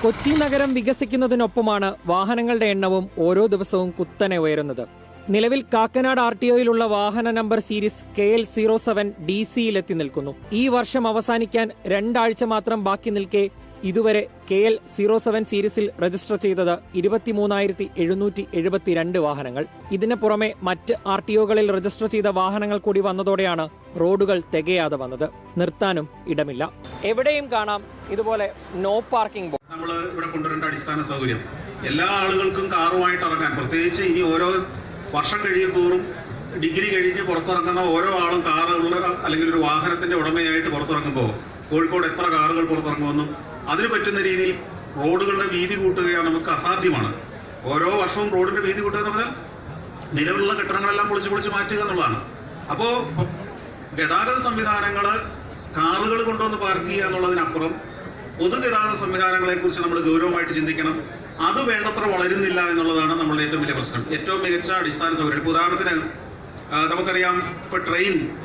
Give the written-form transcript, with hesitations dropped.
കൊച്ചി നഗരം വികസിക്കുന്നതിനൊപ്പമാണ് വാഹനങ്ങളുടെ എണ്ണവും ഓരോ ദിവസവും കുത്തനെ ഉയരുന്നത്. നിലവിൽ കാക്കനാട് RTOയിലുള്ള വാഹന നമ്പർ സീരീസ് KL07 DC-യിലെത്തി നിൽക്കുന്നു. ഈ വർഷം അവസാനിക്കാൻ 2 ആഴ്ച മാത്രം ബാക്കി നിൽക്കെ ഇതുവരെ KL07 സീരീസിൽ രജിസ്റ്റർ ചെയ്തത് 23,772 വാഹനങ്ങൾ. ഇതിന് പുറമെ മറ്റ് RTOകളിൽ രജിസ്റ്റർ ചെയ്ത വാഹനങ്ങൾ കൂടി വന്നതോടെയാണ് റോഡുകൾ തികയാതെ വന്നത്. നിർത്താനും ഇടമില്ല. എവിടെയും കാണാം ഇതുപോലെ നോ പാർക്കിംഗ് ബോർഡ്. നമ്മൾ ഇവിടെ കൊണ്ടുവരേണ്ട അടിസ്ഥാന സൗകര്യം എല്ലാ ആളുകൾക്കും കാറുമായിട്ട് ഇറങ്ങാൻ, പ്രത്യേകിച്ച് ഇനി ഓരോ വർഷം കഴിയുന്തോറും ഡിഗ്രി കഴിഞ്ഞ് പുറത്തിറങ്ങുന്ന ഓരോ ആളും കാറുള്ള അല്ലെങ്കിൽ ഒരു വാഹനത്തിന്റെ ഉടമയായിട്ട് പുറത്തിറങ്ങുമ്പോൾ കോഴിക്കോട് എത്ര കാറുകൾ പുറത്തിറങ്ങുമെന്നും അതിന് പറ്റുന്ന രീതിയിൽ റോഡുകളുടെ വീതി കൂട്ടുകയാണ് നമുക്ക് അസാധ്യമാണ്. ഓരോ വർഷവും റോഡിന്റെ വീതി കൂട്ടുക എന്ന് പറഞ്ഞാൽ നിലവിലുള്ള കെട്ടിടങ്ങളെല്ലാം പൊളിച്ച് മാറ്റുക എന്നുള്ളതാണ്. അപ്പോ ഗതാഗത സംവിധാനങ്ങള് കാറുകൾ കൊണ്ടുവന്ന് പാർക്ക് ചെയ്യുക എന്നുള്ളതിനപ്പുറം പൊതുഗതാഗത സംവിധാനങ്ങളെ കുറിച്ച് നമ്മൾ ഗൗരവമായിട്ട് ചിന്തിക്കണം. അത് വേണ്ടത്ര വളരുന്നില്ല എന്നുള്ളതാണ് നമ്മളുടെ ഏറ്റവും വലിയ പ്രശ്നം. ഏറ്റവും മികച്ച അടിസ്ഥാന സൗകര്യം, ഉദാഹരണത്തിന് നമുക്കറിയാം, ഇപ്പൊ ട്രെയിൻ